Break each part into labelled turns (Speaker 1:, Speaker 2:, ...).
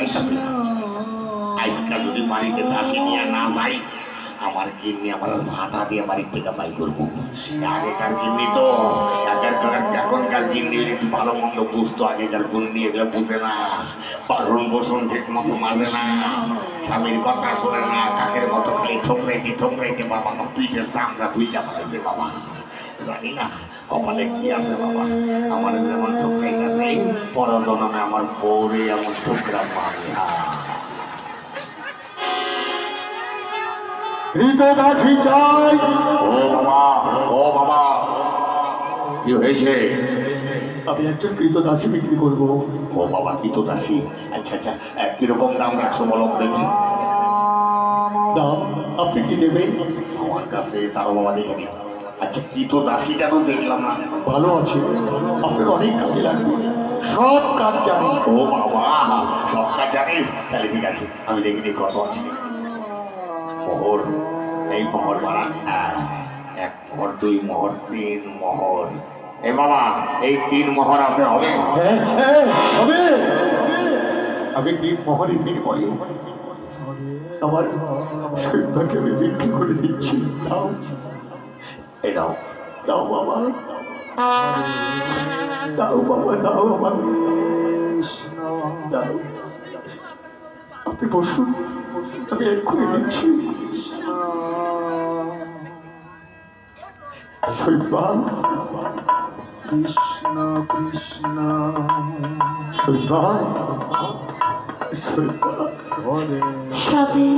Speaker 1: পাইতেছি না। আজকাল যদি বাড়িতে দাসী নিয়ে না যাই, আমার গিন্নি আমার ভাতা দিয়ে বাড়ির থেকে বাই করবো। আগেকার গিন্নি তো এখনকার গিন্নি একটু ভালো মন্দ বুঝতো, আগেকার গিন্নি এগুলো বুঝে না, পারণ পোষণ ঠিক মতো মাঝে না, স্বামীর কথা শোনে না, কাকের মতো খালি ঠোকরাইতে বাবা আমার পিঠের চামড়া ধুইটা ফেলাইছে বাবা। জানি না কপালে কি আছে বাবা, আমার যেমন ঠোকরাইতেছে পরজনমে আমার বউরে এমন ঠোকরা মারে।
Speaker 2: কৃতদাসী চাই।
Speaker 1: ও বাবা, ও বাবা, কি হয়েছে?
Speaker 2: আমি একজন কৃতদাসী বিক্রি করবো।
Speaker 1: ও বাবা, কৃতদাসী, আচ্ছা আচ্ছা, কিরকম দাম রাখছো বলো দেখি।
Speaker 2: দাম আপনি কি দেবেন?
Speaker 1: আমার কাছে তারও বাবা দেখে নি। আচ্ছা, কৃতদাসীটা তো দেখলাম না।
Speaker 2: ভালো আছে, আপনার অনেক কাজে লাগবে, সব কাজ জানি।
Speaker 1: ও বাবা, সব কাজ জানিস? তাহলে ঠিক আছে, আমি দেখি নি কত আছে। মোহর, এই মোহর মারা, এক মোহর, দুই মোহর, তিন মোহর। এ বাবা, এই তিন মোহর আছে হবে?
Speaker 2: হ্যাঁ হ্যাঁ হবে। আমি 3 মোহরের বিনিময়ে আমার শরীরটাকে আমি বিক্রি করে দিচ্ছি। দাও
Speaker 1: এই নাও।
Speaker 2: দাও বাবা, দাও বাবা, দাও আমার, দাও। আপনি বসুন, আমি এক্ষুনি দিচ্ছি। শৈবা,
Speaker 3: কৃষ্ণ কৃষ্ণ
Speaker 2: শৈবা, শৈবা।
Speaker 3: হরে
Speaker 2: স্বামী,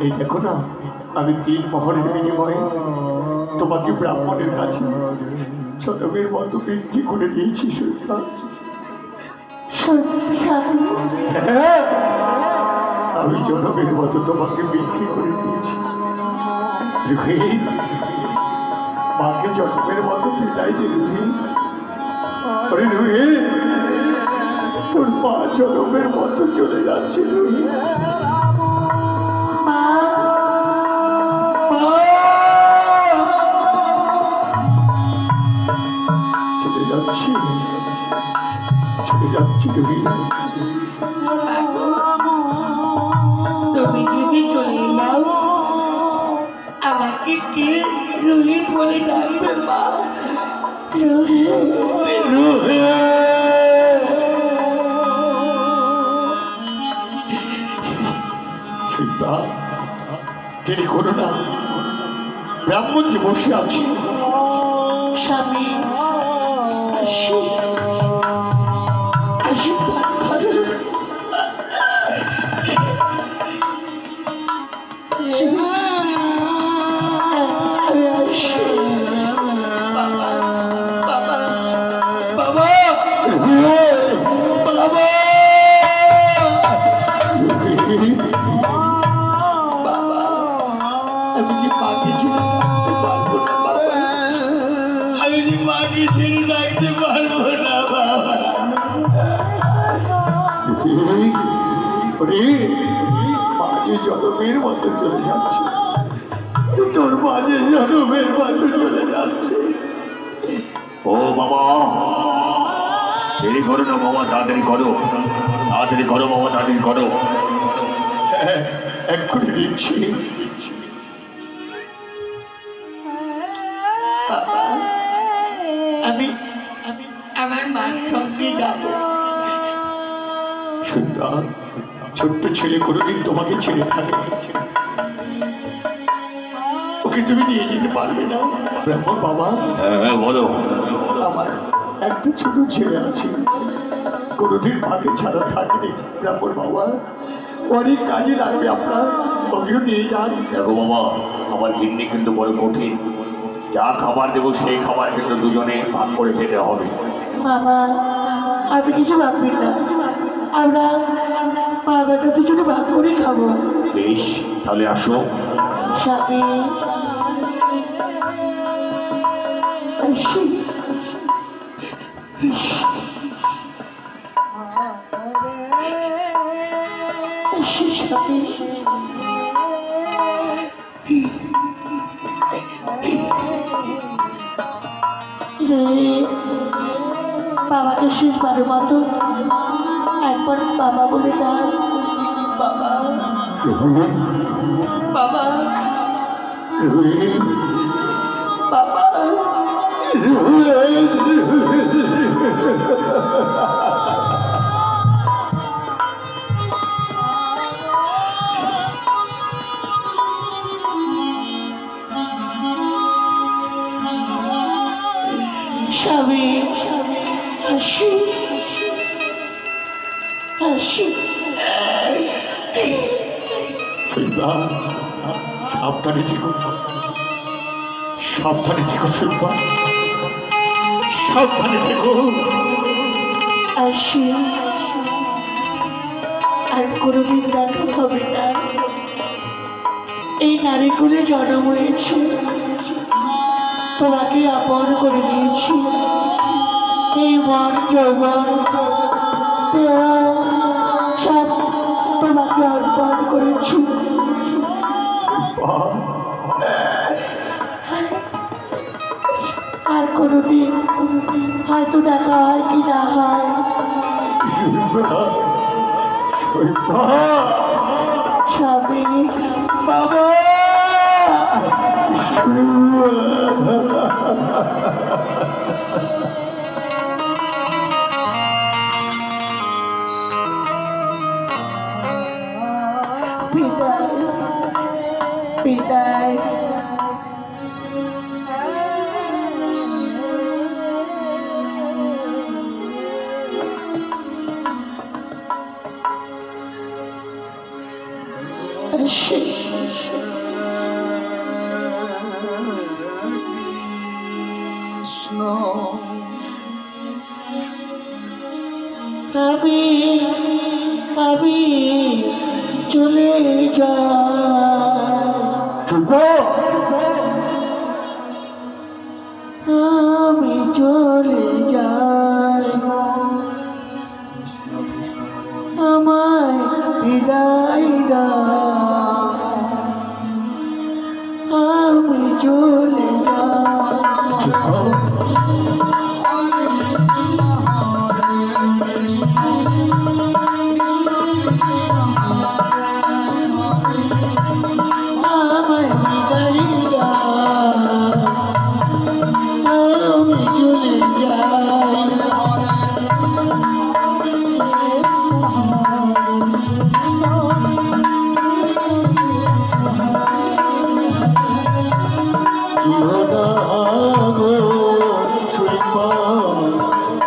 Speaker 2: এই দেখো না, আমি 3 মোহরের বিনিময়ে তোমাকে ব্রাহ্মণের কাছে জনমের মতো বিক্রি করে দিয়েছি। শৈবা, হ্যাঁ, আমি জনমের মতো তোমাকে বিক্রি করে দিয়েছি। রোহিত, মাকে জনমের মতো বিদায় দে রোহিত। আরে রোহিত, তোর মা জনমের মতো চলে যাচ্ছে রোহিত। মা, চলে যাচ্ছি, চলে যাচ্ছি রোহিত।
Speaker 4: তুমি যদি চলে যাও, আমাকে কে রোহিত বলে ডাকবে মা?
Speaker 2: শৈবা, দেরি করো না, ব্রাহ্মণ যে বসে আছি।
Speaker 4: স্বামী, আসি, আশীর্বাদ করো। আমি আসি। বাবা, বাবা, বাবা, বাবা, বাবা, আমি যে মাকে ছেড়ে থাকতে পারবো না বাবা, আমি যে মাকে ছেড়ে থাকতে পারবো না বাবা।
Speaker 2: মাঝে জনমের মতো চলে যাচ্ছে, তোর মাঝে জনমের মতো চলে যাচ্ছে।
Speaker 1: ও বাবা, দেরি করো না বাবা, তাড়াতাড়ি করো, তাড়াতাড়ি করো বাবা, তাড়াতাড়ি করো।
Speaker 2: হ্যাঁ, এক্ষুনি দিচ্ছি।
Speaker 4: বাবা, আমি আমি আমার মার সঙ্গে যাবো।
Speaker 2: সুন্দর, ছোট্ট ছেলে কোনোদিন তোমাকে ছেড়ে থাকবে, ওকে তুমি নিয়ে যেতে পারবে না? ব্রাহ্মণ বাবা,
Speaker 1: হ্যাঁ হ্যাঁ বলো।
Speaker 2: আমার একটা ছোট ছেলে আছে, কোনোদিন মাকে ছাড়া থাকেনি। ব্রাহ্মণ বাবা, অনেক কাজে লাগবে আপনার, ওকেও নিয়ে যান।
Speaker 1: দেখো বাবা, আমার গিন্নি কিন্তু বড় কঠিন, যা খাবার দেবো সেই খাবার কিন্তু দুজনে ভাগ করে খেতে হবে।
Speaker 4: বাবা, আপনি কিছু ভাববেন না, আমরা বাবাটা দুজনে ভাগ করে খাবো।
Speaker 1: বেশ, তাহলে আসো।
Speaker 4: স্বামী, আসি। আসি স্বামী। বাবাকে শেষবারের মতো একবার বাবা বলে ডাক। বাবা, বাবা, বাবা। স্বামী, হাসি হাসি।
Speaker 2: শৈবা, সাবধানে থেকো, সাবধানে থেকো শৈবা, সাবধানে থেকো।
Speaker 4: আসি, আর কোনোদিন দেখা হবে না। এই নারীকুলে জন্ম হয়েছে, তোমাকে আপন করে নিয়েছি। এই মন যৌবন দেহ সব তোমাকে অর্পণ করেছি। আর কোনোদিন হয়তো দেখা হয় কি না হয়। স্বামী,
Speaker 2: বাবা,
Speaker 4: বিদায়, বিদায়।
Speaker 3: কৃষ্ণ
Speaker 4: আমি আমি চলে যাই, আমি চলে যাই, আমায় বিদায় দাও, আমি চলে যাই। আমায় বিদায় দাও, আমি চলে যাই।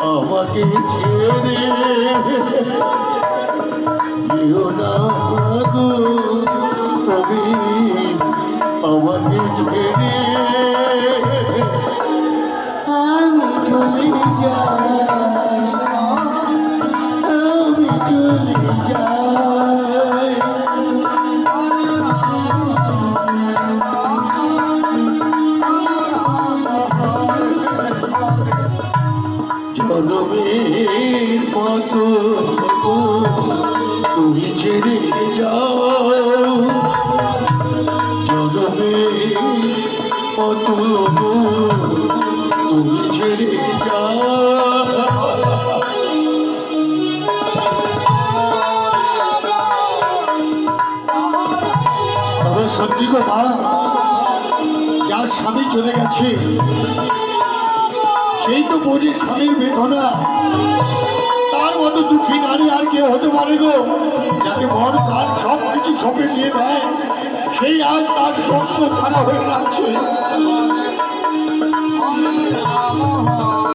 Speaker 2: আমাকে ছেড়ে দিও না গো, তুমি আমাকে ছেড়ে
Speaker 4: আমি চলে যাই, আমি চলে যাই।
Speaker 2: জনমের মতো তুমি ছেড়ে যাও, জনমের মতো তুমি ছেড়ে যাও। তবে সত্যি কথা, যার স্বামী চলে গেছে সেই তো বোঝে স্বামীর বেদনা। তার মতো দুঃখী নারী আর কেউ হতে পারে গো, যাকে মন প্রাণ সব কিছু সঁপে দিয়ে দেয়, সেই আজ তার শস্য ছাড়া হয়ে যাচ্ছে।